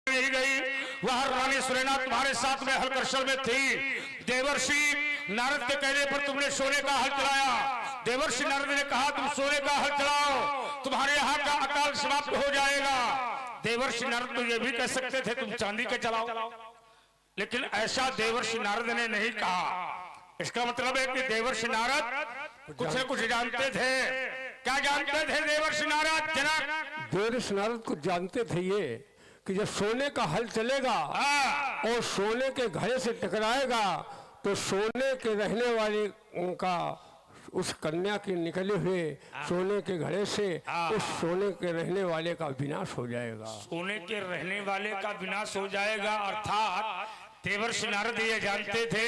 नहीं गई। वह रानी सुनैना तुम्हारे साथ में हलकर्षण में थी। देवर्षि नारद के कहने पर तुमने सोने का हल चलाया। देवर्षि नारद ने कहा तुम सोने का हल चलाओ, तुम्हारे यहाँ का अकाल समाप्त हो जाएगा। देवर्षि नारद तो ये भी कह सकते थे तुम चांदी के चलाओ, लेकिन ऐसा देवर्षि नारद ने नहीं कहा। इसका मतलब है कि देवर्षि नारद कुछ न कुछ जानते थे। क्या जानते थे देवर्षि नारद? जनक देवर्षि नारद कुछ जानते थे ये कि जब सोने का हल चलेगा और सोने के घड़े से टकराएगा तो सोने के रहने वाले उनका उस कन्या के निकले हुए सोने के घड़े से उस सोने के रहने वाले का विनाश हो जाएगा। सोने के रहने वाले का विनाश हो जाएगा अर्थात देवर्षि नारद ये जानते थे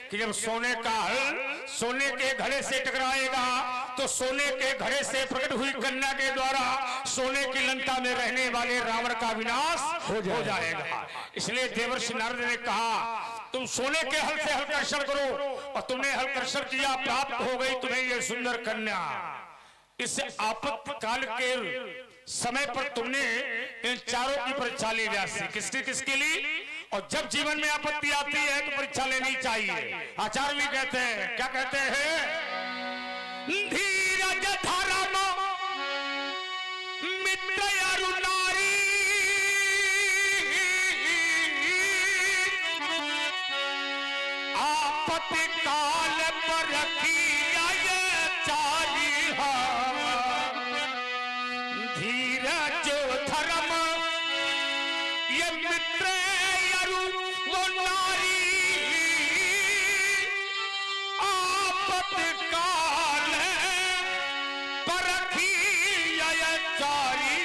कि जब सोने का हल सोने के घड़े से टकराएगा तो सोने के घड़े से प्रकट हुई कन्या के द्वारा सोने की लंका में रहने वाले रावण का विनाश हो जाएगा। इसलिए देवर्षि नारद ने कहा तुम सोने के हल से हलकर्षण करो, और तुमने हलकर्षण किया, प्राप्त हो गई तुम्हें ये सुंदर कन्या। इस आपातकाल के समय पर तुमने इन चारों की परीक्षा ली जाती। किसकी किसके लिए? और जब जीवन में आपत्ति आती है तो परीक्षा लेनी चाहिए। आचार्य भी कहते हैं, क्या कहते हैं? धीरज धर्म मित्र अरु नारी, आपत्ति काल पर रखी चारी। धीरज धर्म ये मित्र अरु वो नारी, आपत्ति काल पर रखी चारी।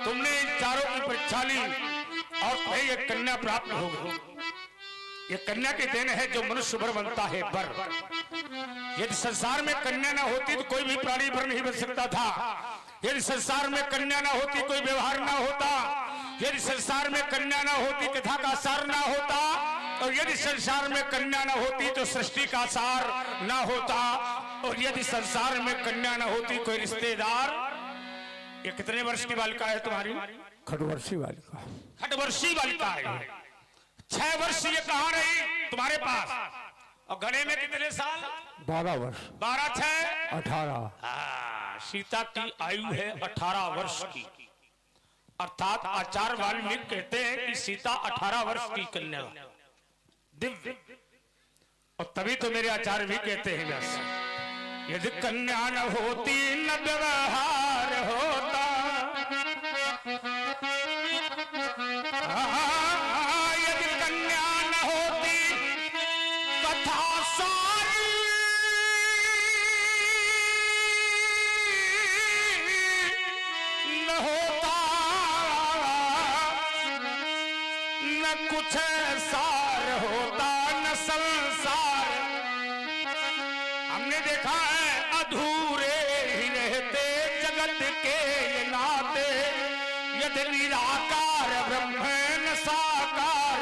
तुमने इन चारों की परीक्षा ली और तुम्हें ये कन्या प्राप्त हो गई। ये कन्या की देन है जो मनुष्य वर बनता है वर। यदि संसार में कन्या ना होती तो कोई भी प्राणी वर नहीं बन सकता था। यदि संसार में कन्या ना होती कोई व्यवहार ना होता। यदि संसार में कन्या ना होती कथा का सार ना होता। और यदि संसार में कन्या ना होती तो सृष्टि का सार ना होता। और यदि संसार में कन्या ना होती कोई रिश्तेदार। ये कितने वर्ष की बालिका है तुम्हारी? खटवर्षी बालिका। खटवर्षी बालिका है। 6 वर्ष ये कहाँ रही तुम्हारे पास? और गणे में कितने साल? 12 वर्ष। 12 6 18। सीता की आयु है 18 वर्ष की। अर्थात आचार्य वाल्मीकि कहते हैं कि सीता 18 वर्ष की कन्या दिव्य। और तभी तो मेरे आचार्य भी कहते हैं व्यास, यदि कन्या न होती न व्यवहार होता। यदि कन्या न होती कथा सार न होता, न कुछ सार होता न संसार। हमने देखा है अधूरे ही रहते जगत के ये नाते। यदि निराकार ब्रह्म न साकार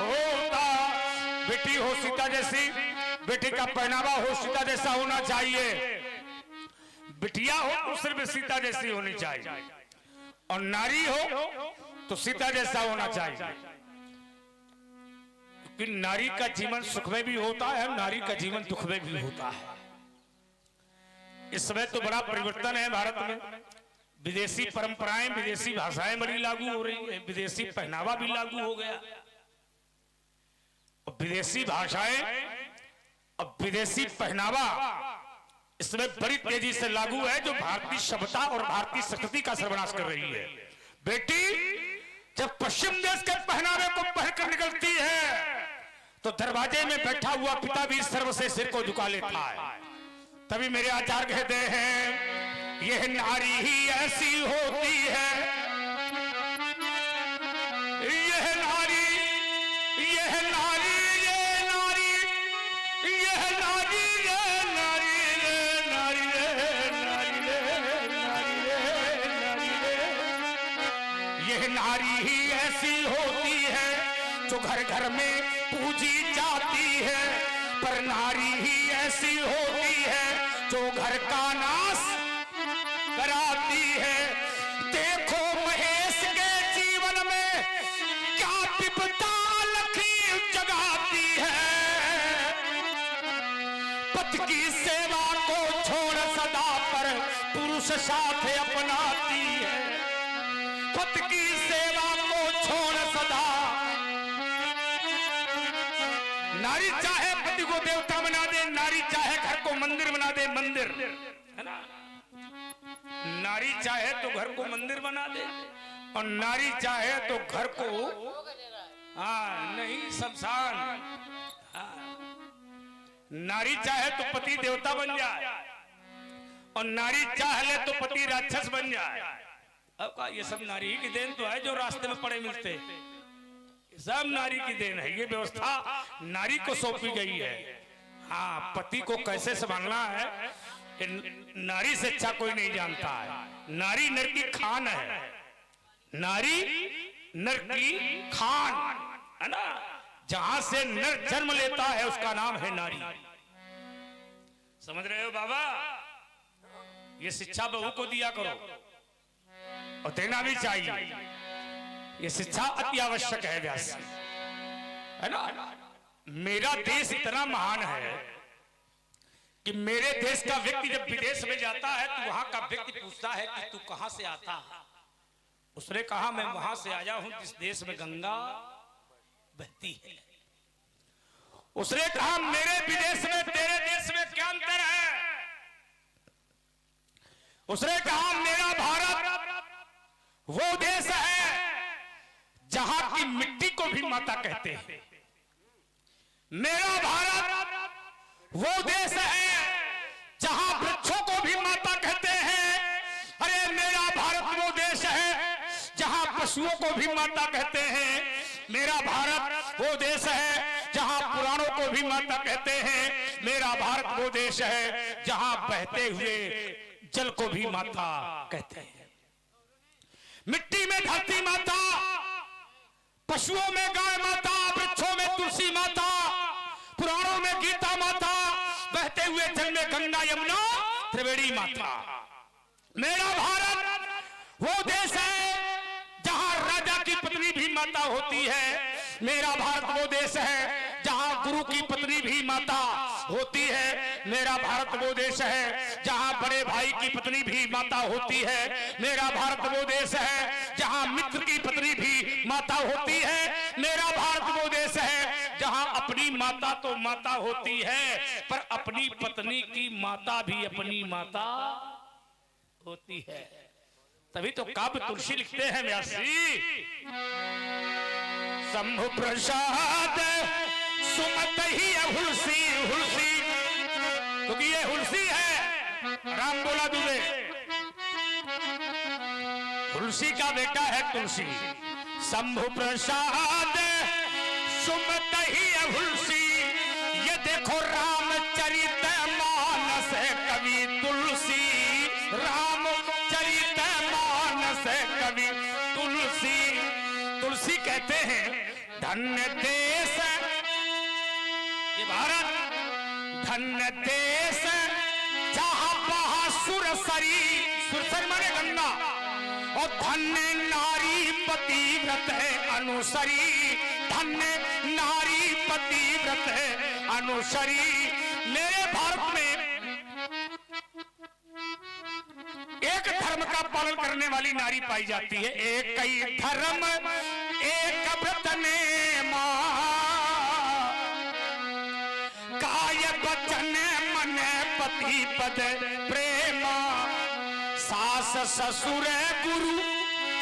होता। बेटी हो सीता जैसी, बेटी का पहनावा हो सीता जैसा होना चाहिए। बिटिया हो तो सिर्फ सीता जैसी होनी चाहिए, और नारी हो तो सीता जैसा होना चाहिए। क्योंकि नारी का जीवन सुख में भी होता है, नारी का जीवन दुख में भी होता है। इस समय तो बड़ा परिवर्तन है भारत में। विदेशी परंपराएं, विदेशी भाषाएं बड़ी लागू हो रही है। विदेशी पहनावा भी लागू हो गया। और विदेशी भाषाएं और विदेशी पहनावा इसमें बड़ी तेजी से लागू है, जो भारतीय सभ्यता और भारतीय संस्कृति का सर्वनाश कर रही है। बेटी जब पश्चिम देश के पहनावे को पहनकर निकलती है तो दरवाजे में बैठा हुआ पिता भी सर्व से सिर को झुका लेता है। तभी मेरे आचार्य कहते हैं यह नारी ही ऐसी होती है। यह नारी, यह नारी, यह नारी, यह नारी, यह नारी, यह नारी, यह नारी, यह नारी, यह नारी ही ऐसी होती है जो घर घर में पूजी जाती है। पर नारी ही ऐसी होती है जो घर का नाश कराती है। देखो महेश के जीवन में साथ अपनाती है, पति की सेवा को छोड़ सदा। नारी चाहे पति को देवता बना दे, नारी चाहे घर को मंदिर बना दे, मंदिर है ना। नारी चाहे तो घर को मंदिर बना दे, और नारी चाहे तो घर को नहीं शमशान। नारी चाहे तो पति देवता बन जाए, और नारी चाह ले तो पति राक्षस बन जाए। अब का ये सब नारी की देन तो है, जो रास्ते में पड़े मिलते, सब नारी की देन है। ये व्यवस्था नारी को सौंपी गई है। हाँ, पति को कैसे संभालना है नारी से अच्छा कोई नहीं जानता है। नारी नर की खान है, नारी नर की खान है ना। जहां से नर जन्म लेता है उसका नाम है नारी। समझ रहे हो बाबा? ये शिक्षा बहू को दिया करो, और देना भी चाहिए। ये शिक्षा अति आवश्यक है व्यास, है ना। मेरा देश इतना महान है कि मेरे देश का व्यक्ति जब विदेश में जाता है तो वहां का व्यक्ति पूछता है कि तू कहां से आता है। उसने कहा मैं वहां से आया हूं जिस देश में गंगा बहती है। उसने कहा मेरे विदेश में तेरे देश में क्या अंतर है। उसने कहा मेरा भारत वो देश है जहां की मिट्टी को भी माता कहते हैं। मेरा भारत वो देश है जहां वृक्षों को भी माता कहते हैं। अरे मेरा भारत वो देश है जहां पशुओं को भी माता कहते हैं। मेरा भारत वो देश है जहां पुराणों को भी माता कहते हैं। मेरा भारत वो देश है जहां बहते हुए जल को भी माता कहते हैं। मिट्टी में धरती माता, पशुओं में गाय माता, वृक्षों में तुलसी माता, पुराणों में गीता माता, बहते हुए जल में गंगा यमुना त्रिवेणी माता। मेरा भारत वो देश है जहां राजा की पत्नी भी माता होती है। मेरा भारत वो देश है जहां गुरु की पत्नी भी माता होती है। मेरा भारत वो देश है जहां बड़े भाई की पत्नी भी माता होती है। मेरा भारत वो देश है जहां मित्र की पत्नी भी माता होती है। मेरा भारत वो देश है जहां अपनी माता तो माता होती है, पर अपनी पत्नी की माता भी अपनी माता होती है। तभी तो काव्य तुलसी लिखते हैं व्यासी, शंभु प्रसाद सुमत ही हुलसी। हुलसी क्योंकि ये हुलसी है, राम बोला दुबे, हुलसी का बेटा है तुलसी। शंभु प्रसाद सुमत ही हुलसी, ये देखो रामचरित मानस कवि तुलसी। रामचरित मानस कवि तुलसी। तुलसी कहते हैं धन्य देश ये भारत, धन्य देश जहां बहा सुरसरी। सुरसरी माने गंगा। और धन्य नारी पतिव्रत है अनुसरी। धन्य नारी पतिव्रत है अनुसरी। मेरे भारत में एक धर्म का पालन करने वाली नारी पाई जाती है। एक कई धर्म एक व्रत ने मां, काय वचन मन पति पद प्रेमा। सास ससुर गुरु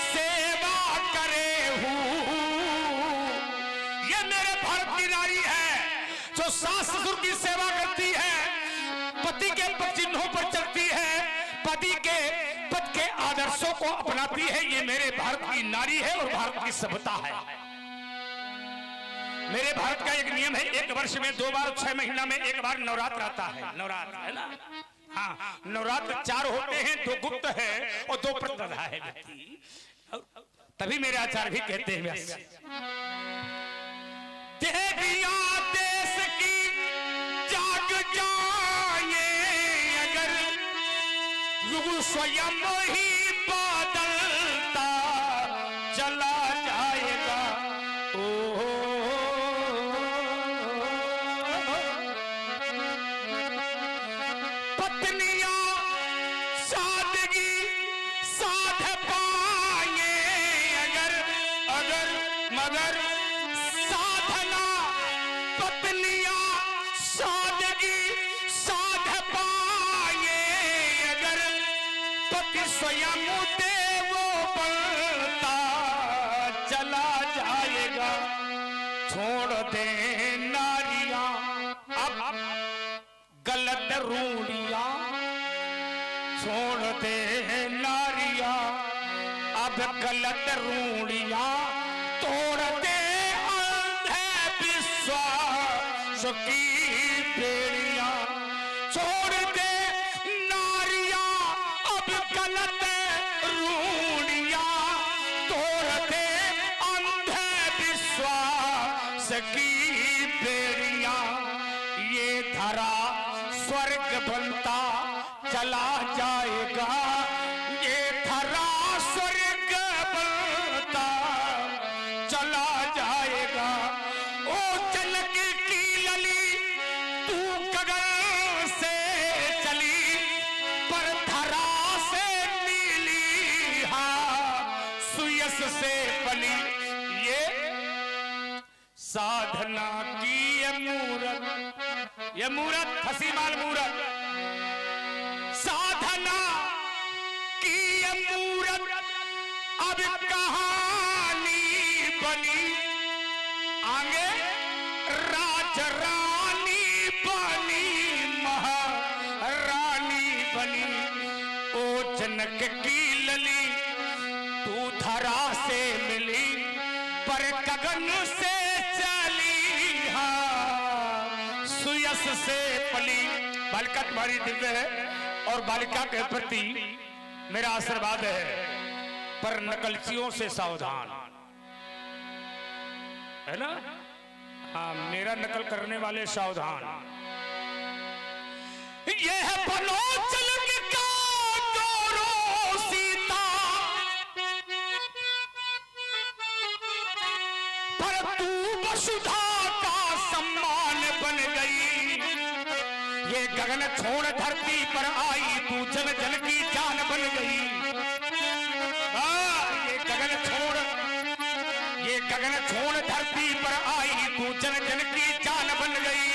सेवा करे हूँ। ये मेरे भारत की नारी है जो सास ससुर की सेवा करती है, पति के पद चिन्हों पर चलती है, पति के पद के आदर्शों को अपनाती है। ये मेरे भारत की नारी है और भारत की सभ्यता है। मेरे भारत का एक नियम है, एक वर्ष में 2 बार, 6 महीना में 1 बार नवरात्र आता है। नवरात्र है ना। हाँ, नवरात्र 4 होते हैं, 2 गुप्त है और 2 प्रदर्धा है व्यक्ति। तभी मेरे आचार्य भी कहते हैं देविया देश की जाग जाए अगर, युग स्वयं ही बदलता चला जाएगा। ओ पत्नियां सादगी अगर साधना पत्नियां सादगी साध पाए, अगर पति स्वयं देव बनता चला जाएगा, छोड़ दे नारियां अब गलत रूढ़ियां, छोड़ दे नारियां अब गलत रूढ़ियां, तोड़ दे अंधे विश्वास की बेड़ियां, छोड़ दे नारियां अब गलत रूढ़ियां, तोड़ दे अंधे विश्वास की बेड़ियां, ये धरा स्वर्ग बनता चला जाएगा, ये धरा स्वर्ग बनता चला जाएगा। ओ जनक की लली तू गगन से चली, पर धरा से मिली सुयस से पली, ये साधना की ये मूरत हसीमाल मूरत, साधना की ये मूरत अब कहानी बनी, आगे राज रानी बनी, महारानी बनी। ओ जनक की लली तू धरा से मिली, पर गगन से चली सुयस से पली। बालिका तुम्हारी दिव्य है और बालिका के प्रति मेरा आशीर्वाद है, पर नकलचियों से सावधान, है ना? हाँ, मेरा नकल करने वाले सावधान। यह बलोचन का गौरव सीता, पर तू वसुधा का सम्मान बन गई, ये गगन छोड़ धरती पर आई, तू जन जन की जान बन गई। ये गगन छोड़ धरती पर आई, तू जन जन की जान बन गई।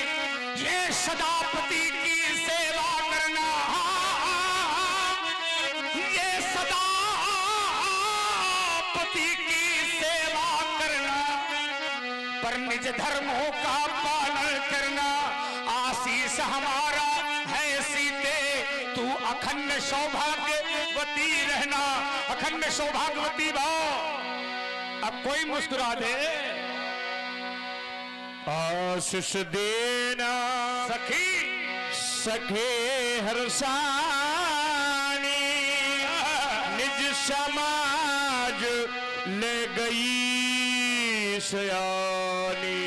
ये सदापति की सेवा करना, ये सदापति की सेवा करना, पर निज धर्मों का पालन करना, आशीष हमारा है सीते, तू अखंड सौभाग्यवती रहना, अखंड सौभाग्यवती भाव। अब कोई मुस्कुरा दे, आशीष देना सखी सखे हरसानी, निज समाज ले गई सयानी,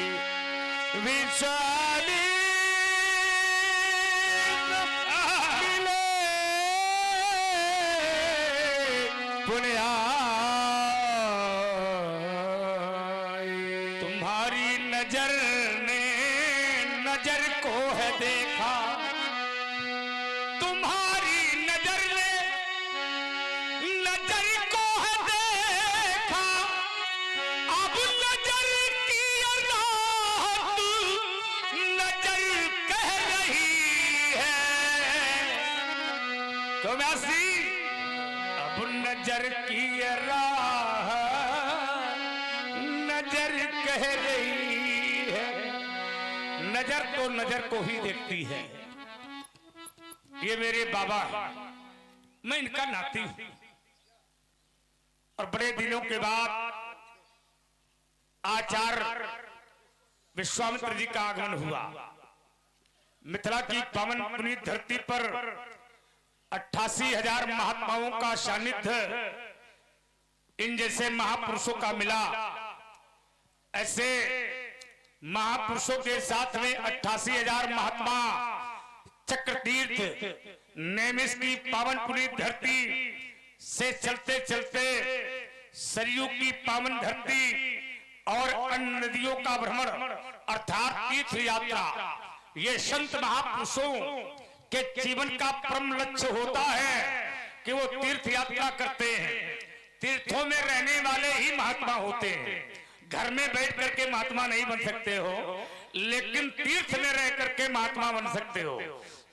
विशाली मिले पुण्या, तुम्हारी नजर ने नजर को है देखा, तुम्हारी नजर ने नजर को है देखा, अब नजर की राहत नजर कह रही है। तो व्यासी अब नजर की राह नजर कह रही है, नजर तो नजर को ही देखती है। ये मेरे बाबा है, मैं इनका नाती हूं, और बड़े दिनों के बाद आचार्य विश्वामित्र जी का आगमन हुआ। मिथिला की पावन पुनीत धरती पर 88,000 महात्माओं का सानिध्य इन जैसे महापुरुषों का मिला। ऐसे महापुरुषों के साथ में 88,000 महात्मा चक्रतीर्थ नेमिष की पावन पुनीत धरती से चलते चलते सरयू की पावन धरती और अन्य नदियों का भ्रमण अर्थात तीर्थ यात्रा, ये संत महापुरुषों के जीवन का परम लक्ष्य होता है कि वो तीर्थ यात्रा करते हैं। तीर्थों में रहने वाले ही महात्मा होते हैं। घर में बैठ करके महात्मा नहीं बन सकते हो, लेकिन तीर्थ में रह करके महात्मा बन सकते हो।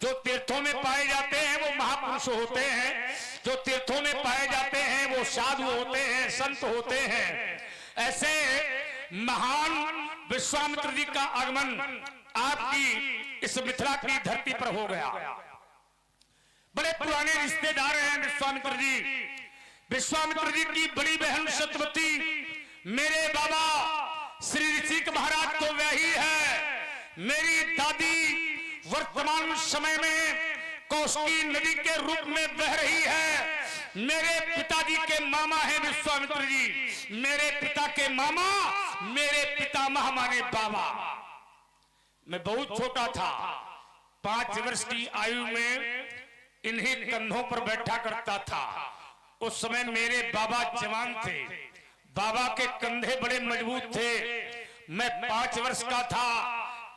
जो तीर्थों में पाए जाते हैं वो महापुरुष होते हैं, जो तीर्थों में पाए जाते हैं वो साधु होते हैं, संत होते हैं। ऐसे महान विश्वामित्र जी का आगमन आपकी इस मिथिला की धरती पर हो गया। बड़े पुराने रिश्तेदार हैं विश्वामित्र जी। विश्वामित्र जी की बड़ी बहन सत्यवती मेरे बाबा श्री ऋषिक महाराज तो वही है। मेरी दादी वर्तमान समय में कौशिकी नदी के रूप में बह रही है। मेरे पिताजी के मामा हैं विश्वामित्र जी। मेरे पिता के मामा मेरे पितामह माने बाबा। मैं बहुत छोटा था, 5 वर्ष की आयु में इन्हीं कंधों पर बैठा करता था। उस समय मेरे बाबा जवान थे, बाबा के कंधे बड़े मजबूत थे। मैं 5 वर्ष का था,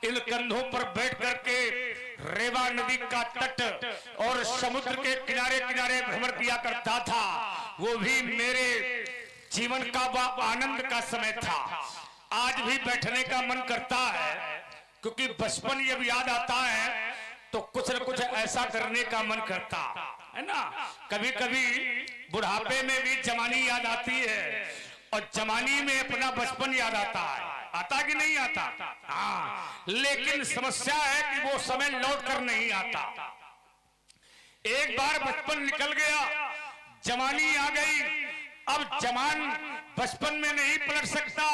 इन कंधों पर बैठ करके रेवा नदी का तट और समुद्र के किनारे किनारे भ्रमण किया करता था। वो भी मेरे जीवन का वह आनंद का समय था। आज भी बैठने का मन करता है, क्योंकि बचपन जब याद आता है तो कुछ न कुछ ऐसा करने का मन करता है ना। कभी कभी बुढ़ापे में भी जवानी याद आती है, और जवानी में अपना बचपन याद आता है। आता कि नहीं आता? हाँ, लेकिन समस्या है कि वो समय लौट कर नहीं आता। एक बार बचपन निकल गया, जवानी आ गई। अब जवान बचपन में नहीं पलट सकता।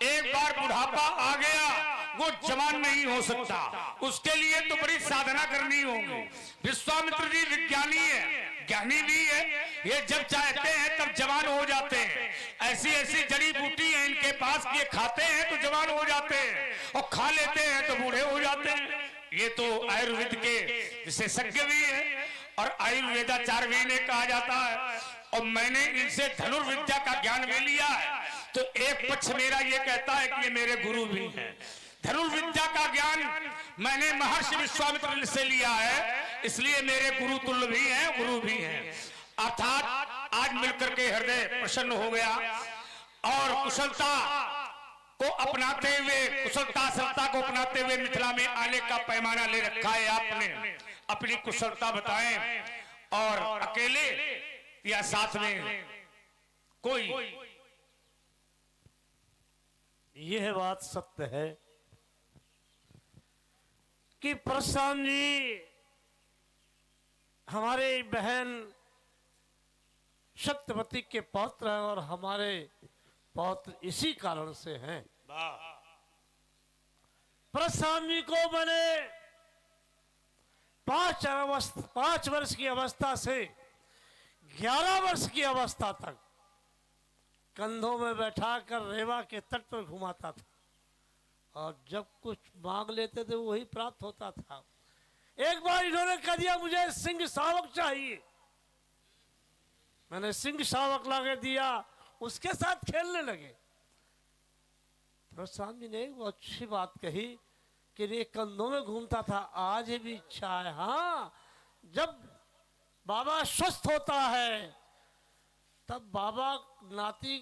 एक बार बुढ़ापा आ गया, वो जवान नहीं हो सकता। उसके लिए तो बड़ी साधना करनी होगी। विश्वामित्र जी विज्ञानी है, ज्ञानी भी है। ये जब चाहते हैं तब जवान हो जाते हैं। ऐसी ऐसी जड़ी बूटी है इनके पास कि ये खाते हैं तो जवान हो जाते हैं, और खा लेते हैं तो बूढ़े हो जाते हैं। ये तो आयुर्वेद के विशेषज्ञ भी है, और आयुर्वेदाचार्य भी इन्हें कहा जाता है। और मैंने इनसे धनुर्विद्या का ज्ञान भी लिया है, तो एक पक्ष मेरा ये कहता है कि ये मेरे गुरु भी हैं। धनुर्विद्या का ज्ञान मैंने महर्षि विश्वामित्र से लिया है, इसलिए मेरे गुरु तुल्य भी हैं, गुरु भी हैं। अर्थात आज मिलकर के हृदय प्रसन्न हो गया, और कुशलता को अपनाते हुए, कुशलता सरलता को अपनाते हुए मिथिला में आने का पैमाना ले रखा है आपने। अपनी कुशलता बताएं, और अकेले या साथ में कोई। यह बात सत्य है कि प्रशांत जी हमारे बहन सत्यवती के पौत्र हैं, और हमारे पौत्र इसी कारण से हैं। प्रशांत जी को मैंने 5 वर्ष की अवस्था से 11 वर्ष की अवस्था तक कंधों में बैठा कर रेवा के तट पर घुमाता था, और जब कुछ मांग लेते थे वही प्राप्त होता था। एक बार इन्होंने कह दिया मुझे सिंह शावक चाहिए। मैंने सिंह शावक ला के दिया, उसके साथ खेलने लगे। प्रशांत जी ने एक बहुत अच्छी बात कही कि ये कंधों में घूमता था, आज भी इच्छा है। हाँ, जब बाबा स्वस्थ होता है तब बाबा नाती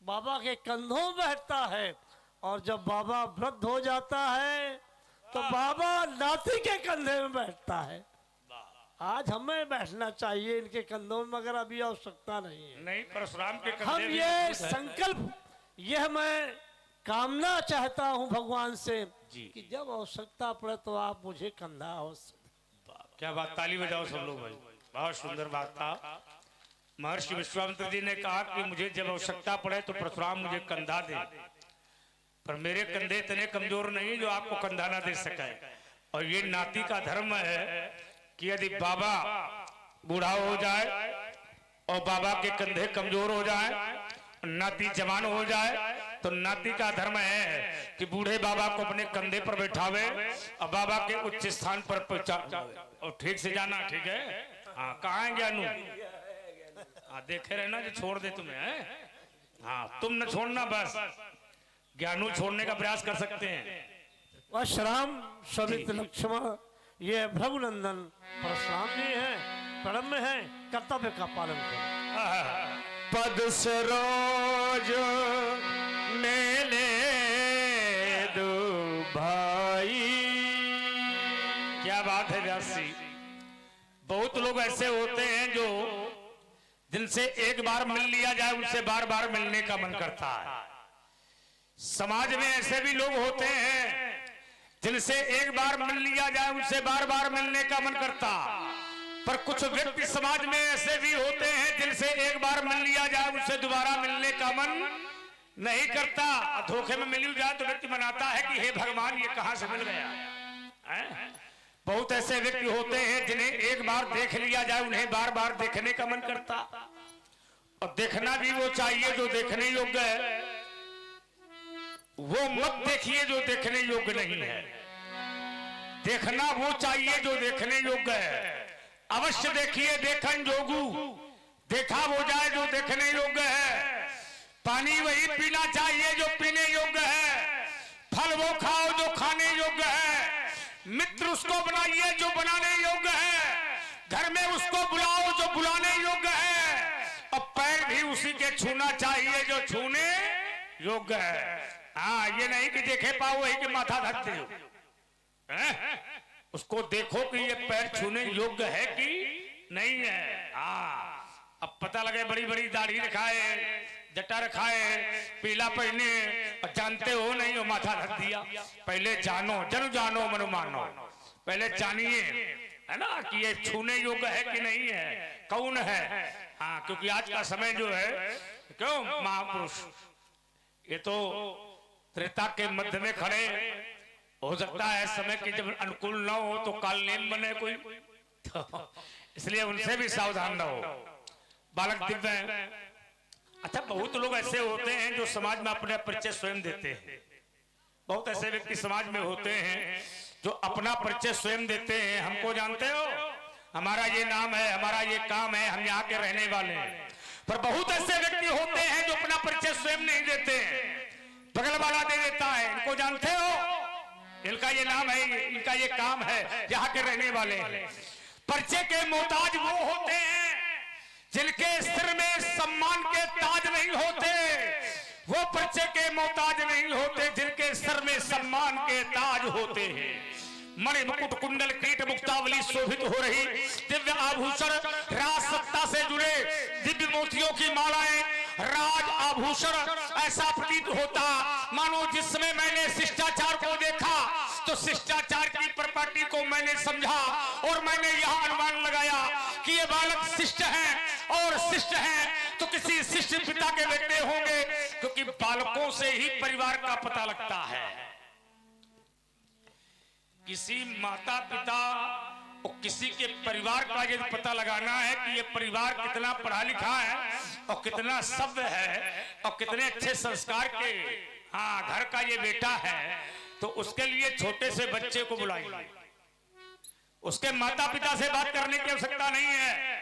बाबा के कंधों में बैठता है, और जब बाबा वृद्ध हो जाता है तो बाबा नाती के कंधे में बैठता है। आज हमें बैठना चाहिए इनके कंधों में, मगर अभी आवश्यकता नहीं है। नहीं, परशुराम के कंधे हम भी ये संकल्प, यह मैं कामना चाहता हूं भगवान से कि जब आवश्यकता पड़े तो आप मुझे कंधा अवश्य। क्या बात, ताली बजाओ सब लोग भाई, बहुत सुंदर बात था। महर्षि विश्वामित्र जी ने कहा कि मुझे जब आवश्यकता पड़े तो परशुराम मुझे कंधा दे, पर मेरे कंधे इतने कमजोर नहीं जो आपको कंधा ना दे सके। और ये नाती का धर्म है कि यदि बाबा बूढ़ा हो जाए और बाबा के कंधे कमजोर हो जाए, नाती जवान हो जाए, तो नाती का धर्म है कि बूढ़े बाबा को अपने कंधे पर बैठावे और बाबा के उच्च स्थान पर पहुंचा। और ठीक से जाना, ठीक है? हाँ, कहाँ है ज्ञानू? हाँ, देखे रहे ना जो छोड़ दे तुम्हें है? हाँ, तुम न छोड़ना, बस ज्ञानू छोड़ने का प्रयास कर सकते हैं। श्राम सवित लक्ष्मण, ये भृगुनंदन परशुराम जी हैं, प्रणम में हैं, कर्तव्य का पालन करें। पद सरोज मेले दो भाई। क्या बात है व्यास जी। बहुत लोग ऐसे होते हैं जो जिनसे एक बार मिल लिया जाए उनसे बार बार मिलने का मन करता है। समाज में ऐसे भी लोग होते हैं जिनसे एक बार मिल लिया जाए उनसे बार बार मिलने का मन करता। पर कुछ व्यक्ति समाज में ऐसे भी होते हैं जिनसे एक बार मिल लिया जाए उनसे दोबारा मिलने का मन नहीं करता। धोखे में मिल जाए तो व्यक्ति मनाता है कि हे भगवान ये कहां से मिल गया है? बहुत ऐसे व्यक्ति होते हैं जिन्हें एक बार देख लिया जाए उन्हें बार बार देखने का मन करता। और देखना भी वो चाहिए जो देखने योग्य है, वो मत देखिए जो देखने योग्य नहीं है। देखना वो चाहिए जो देखने योग्य है। अवश्य देखिए देखन जोगू, देखा वो जाए जो देखने योग्य है। पानी वही पीना चाहिए जो पीने योग्य है। फल वो खाओ जो खाने योग्य है। मित्र उसको बनाइए जो बनाने योग्य है। घर में उसको बुलाओ जो बुलाने योग्य है। और पैर भी उसी के छूना चाहिए जो छूने योग्य है। हाँ, ये नहीं कि देखे पाओ वही के माथा धरते हो। उसको देखो कि ये पैर छूने योग्य है कि नहीं है। हाँ, अब पता लगे बड़ी बड़ी दाढ़ी रखाए, जटा रखाए, पीला पहने और जानते हो नहीं हो माथा धर दिया। पहले जानो, जन जानो मनु मानो, पहले जानिए है ना कि ये छूने योग्य है कि नहीं है, कौन है। हाँ, क्योंकि आज का समय जो है, क्यों महापुरुष ये तो त्रेता के मध्य में खड़े, हो सकता है समय की जब अनुकूल न हो तो काल नेम बने कोई, तो इसलिए उनसे भी सावधान रहो। बालक दिव्य। अच्छा, बहुत लोग ऐसे होते हैं जो समाज में अपने परिचय स्वयं देते हैं। बहुत ऐसे व्यक्ति समाज में होते हैं जो अपना परिचय स्वयं देते हैं। हमको जानते हो, हमारा ये नाम है, हमारा ये काम है, हम यहाँ के रहने वाले हैं। पर बहुत ऐसे व्यक्ति होते हैं जो अपना परिचय स्वयं नहीं देते हैं, बगल वाला दे देता है। इनको जानते हो, इनका ये नाम है, इनका ये काम है, यहाँ के रहने वाले हैं। परिचय के मोहताज वो होते हैं जिनके सिर में सम्मान के ताज नहीं होते। वो परिचय के मोहताज नहीं होते जिनके सर में सम्मान के ताज होते हैं। मणि मुकुट कुंडल कीट मुक्तावली शोभित हो रही, दिव्य आभूषण, राज सत्ता से जुड़े दिव्य मोतियों की मालाएं, राज आभूषण, ऐसा प्रतीत होता मानो जिस समय मैंने शिष्टाचार को देखा तो शिष्टाचार की प्रॉपर्टी को मैंने समझा और मैंने यह अनुमान लगाया कि ये बालक शिष्ट हैं और शिष्ट हैं तो किसी शिष्ट पिता के बेटे होंगे, क्योंकि बालकों से ही परिवार का पता लगता है। किसी माता पिता और किसी के परिवार का यदि पता लगाना है कि ये परिवार कितना पढ़ा लिखा है और कितना सभ्य है और कितने अच्छे संस्कार के हाँ घर का ये बेटा है, तो उसके लिए छोटे से बच्चे को बुलाइए। उसके माता पिता से बात करने की आवश्यकता नहीं है।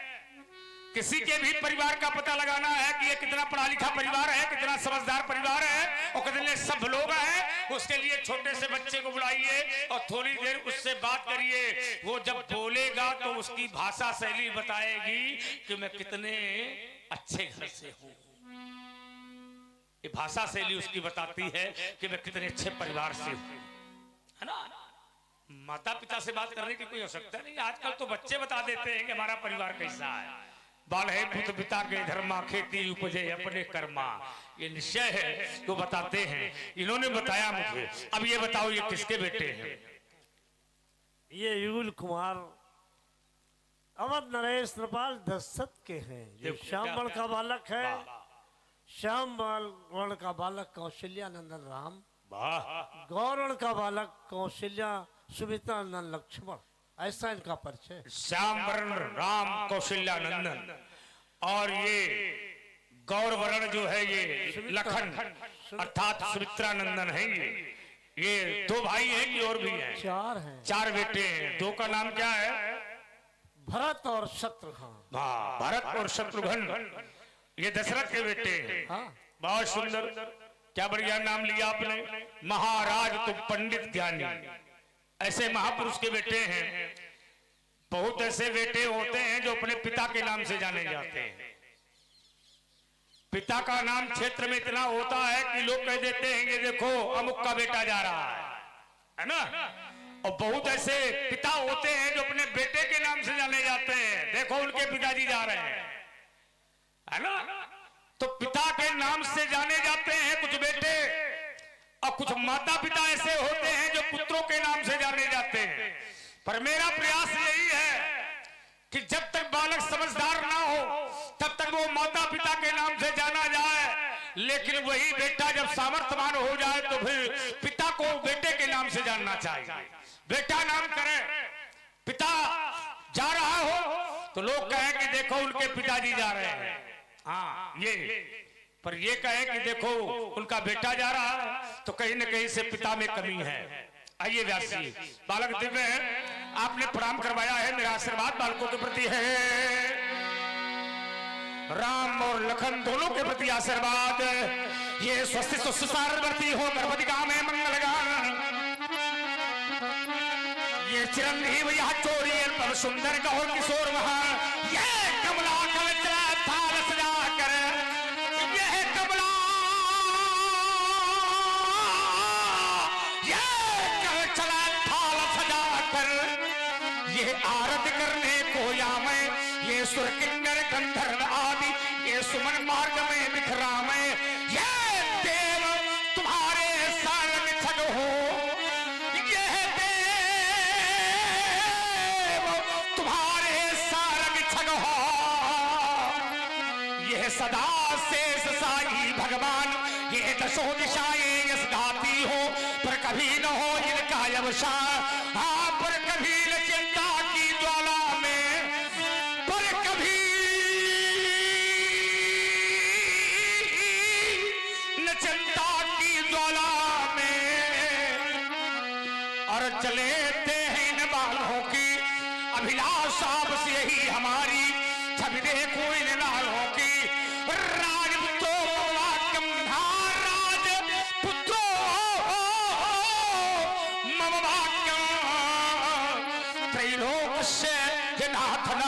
किसी के भी परिवार का पता लगाना है कि ये कितना पढ़ा लिखा परिवार है, कितना समझदार परिवार है और कितने सभ्य लोग हैं, उसके लिए छोटे से बच्चे को बुलाइए और थोड़ी देर उससे बात करिए। वो जब बोलेगा तो उसकी भाषा शैली बताएगी कि मैं कितने अच्छे घर से हूं। ये भाषा शैली उसकी बताती है कि मैं कितने अच्छे परिवार से हूं, है ना। माता पिता से बात करने की कोई आवश्यकता नहीं। आजकल तो बच्चे बता देते हैं कि हमारा परिवार कैसा है। बाल है पुत्र पिता के धर्मा, खेती उपजे अपने कर्मा, ये निश्चय है तो बताते हैं। इन्होंने बताया मुझे। अब ये बताओ ये किसके बेटे हैं? ये युगल कुमार अवध नरेश नृपाल दशरथ के हैं। ये श्याम वर्ण का बालक है, श्याम वर्ण का बालक कौशल्या नंदन राम, गौर का बालक कौशल्या सुमित्रा नंदन लक्ष्मण, ऐसा इनका परिचय। श्याम वर्ण राम कौशल्या नंदन और ये गौर वर्ण जो है ये लखन अर्थात सुमित्रा नंदन है। ये दो भाई हैं कि और भी हैं? चार हैं, चार बेटे हैं। दो का नाम क्या है? भरत और शत्रुघ्न। हाँ, भरत और शत्रुघ्न ये दशरथ के बेटे हैं। हाँ, बहुत सुंदर, क्या बढ़िया नाम लिया आपने। महाराज तो पंडित ज्ञानी, ऐसे महापुरुष के बेटे हैं। बहुत ऐसे बेटे होते हैं जो अपने पिता के नाम से जाने जाते हैं। पिता का नाम क्षेत्र में इतना होता है कि लोग कह देते हैं कि देखो अमुक का बेटा जा रहा है ना। और बहुत ऐसे पिता होते हैं जो अपने बेटे के नाम से जाने जाते हैं, देखो उनके पिताजी जा रहे हैं, है ना। तो पिता के नाम से जाने जाते हैं कुछ बेटे, और कुछ माता पिता ऐसे होते हैं जो पुत्रों के नाम से जाने जाते हैं। पर मेरा प्रयास यही है कि जब तक बालक समझदार ना हो तब तक वो माता पिता के नाम से जाना जाए, लेकिन वही बेटा जब सामर्थ्यवान हो जाए तो फिर पिता को बेटे के नाम से जानना चाहिए। बेटा नाम करे, पिता जा रहा हो तो लोग कहें कि देखो उनके पिताजी जा रहे हैं, हाँ ये, पर ये कहे कि देखो उनका बेटा जा रहा है तो कहीं न कहीं से पिता में कमी है। आइए व्यास जी, बालक दिव्य है, आपने प्रणाम करवाया है, मेरा आशीर्वाद बालकों के प्रति है। राम और लखन दोनों के प्रति आशीर्वाद, ये स्वस्थ सुसारवर्ती हो गर्भवती गांव में मंगल गान, ये चिरंजीव यह चोरी पर सुंदर गौर किशोर वहां, ये कमला कलचरा थाल सजा कर, ये कमला ये कलचरा थाल सजा कर, ये आरत करने को या मैं, ये सुर किन्नर गंधर्व आदि, ये सुमन मार्ग में बिखरा मैं, ये देव तुम्हारे सारंग छग हो, ये देव तुम्हारे सारंग छग हो, ये सदा शेष साई भगवान, ये दशों दिशाएं यस गाती हो, पर कभी न हो इनका अवसान, हाँ पर कभी न चिंता की ज्वाला में, पर कभी न चिंता की ज्वाला में, और चले थे इन बालों की अभिलाषा बस यही हमारी, छवि देखो इन लालों की, राजपुत्रो वाक्यम राज पुत्रो मम वाक्यम, त्रैलोक्य जनाथन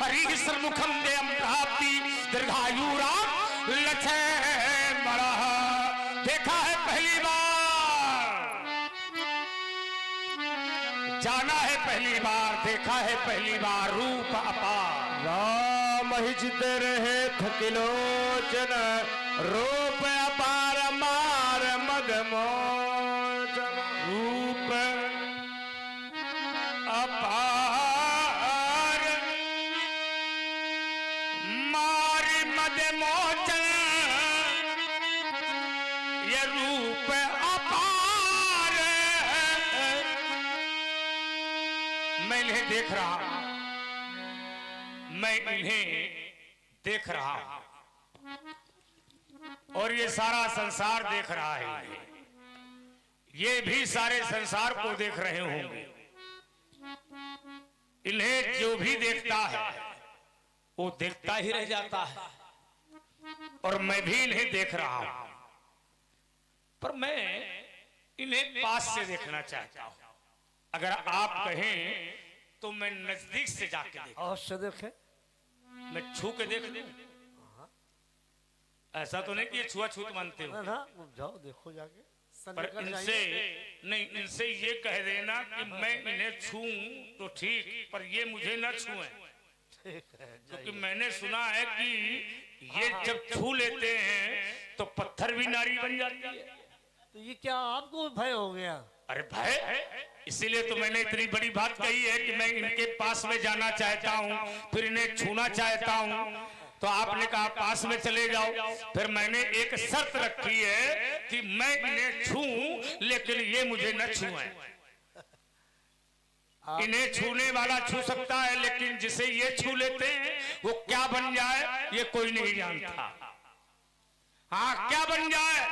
हरि सर्मुखम देयम प्राप्ति, दीर्घायुराम लक्ष्य बड़ा। देखा है पहली बार, जाना है पहली बार, देखा है पहली बार रूप अपार, राम ही चित रहे थकिलोचन, रूप अपार मार मदमोचन, रूप अपार मार मद मोचन, ये रूप अपार, मैं इन्हें देख रहा हूं, मैं इन्हें देख रहा हूं, और ये सारा संसार देख रहा है, ये भी सारे संसार को देख रहे होंगे। इन्हें जो भी देखता है वो देखता ही रह जाता है, और मैं भी इन्हें देख रहा हूं, पर मैं इन्हें पास से देखना चाहता हूं। अगर आप कहें तो मैं नजदीक से जाके देखूं, अवश्य देखे, मैं छू के देख लूं। ऐसा तो नहीं कि ये छुआछूत मानते हो, ना जाओ देखो जाके, पर इनसे नहीं, इनसे ये कह देना कि मैं इन्हें छूऊं तो ठीक, पर ये मुझे न छुएं, क्योंकि मैंने सुना है कि ये जब छू लेते हैं तो पत्थर भी नारी बन जाती है। तो ये क्या आपको भय हो गया? अरे भय, इसीलिए तो मैंने इतनी बड़ी बात कही है कि मैं इनके पास में जाना चाहता हूँ, फिर इन्हें छूना चाहता हूँ। तो आपने कहा पास में चले जाओ, फिर मैंने एक शर्त रखी है कि मैं इन्हें छूऊं लेकिन ये मुझे न छुएं। इन्हें छूने वाला छू सकता है, लेकिन जिसे ये छू लेते हैं वो क्या बन जाए ये कोई नहीं जानता। हाँ क्या बन जाए,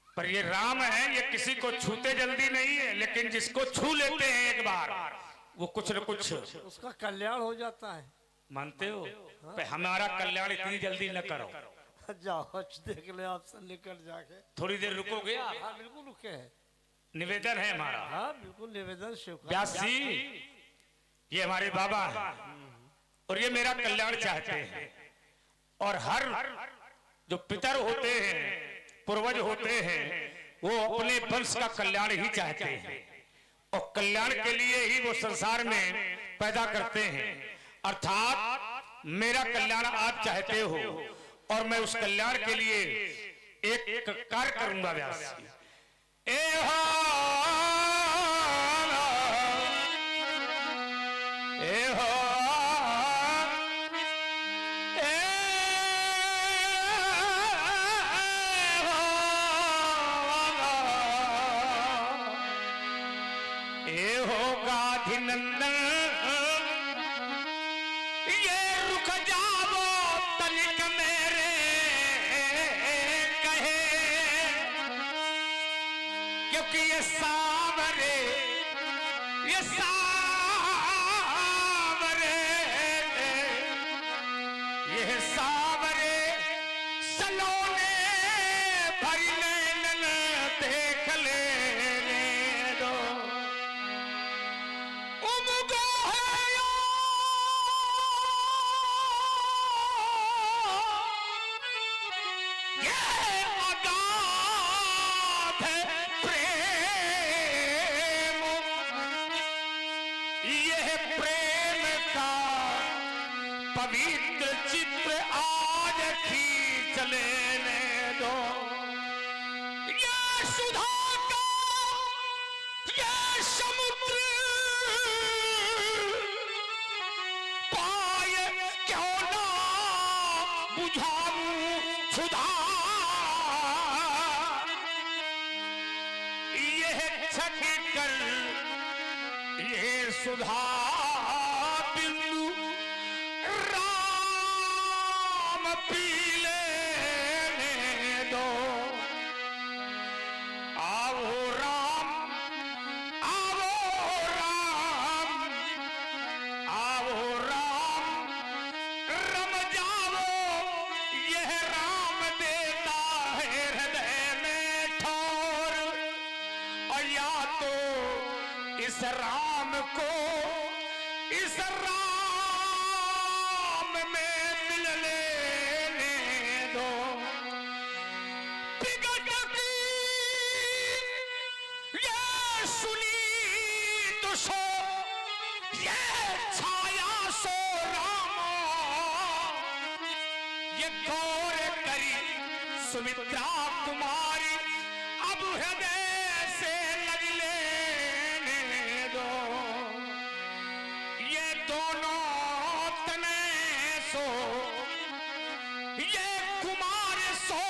पर ये राम है, ये किसी को छूते जल्दी नहीं है, लेकिन जिसको छू लेते हैं एक बार वो कुछ न कुछ उसका कल्याण हो जाता है। मानते हो? हमारा कल्याण इतनी जल्दी न करो, जाओ देख ले आपसे निकट जाके, थोड़ी देर रुकोगे आप? हाँ बिल्कुल रुके हैं, निवेदन है हमारा। हाँ बिल्कुल निवेदन स्वीकार। व्यास जी ये हमारे बाबा हैं और ये मेरा कल्याण चाहते हैं, और हर जो पितर होते हैं, पूर्वज होते हैं, वो अपने वंश का कल्याण ही चाहते हैं और कल्याण के लिए ही वो संसार में पैदा करते हैं। अर्थात मेरा कल्याण आप चाहते हो और मैं उस कल्याण के लिए एक कार्य करूंगा। व्यास ए हो ए हो पवित्र चित्र आज खींच लेने दो। ये सुधा का ये समुद्र पाए क्यों ना बुझाऊं सुधा। ये छक कर ये सुधा इस राम को इस राम में मिल लेने दो। बिगट की ये सुनी तो सो ये छाया सो रामा। ये गौर करी सुमित्रा कुमारी अब हृदय से लग लेने दो। ये दोनों तने सो ये कुमार सो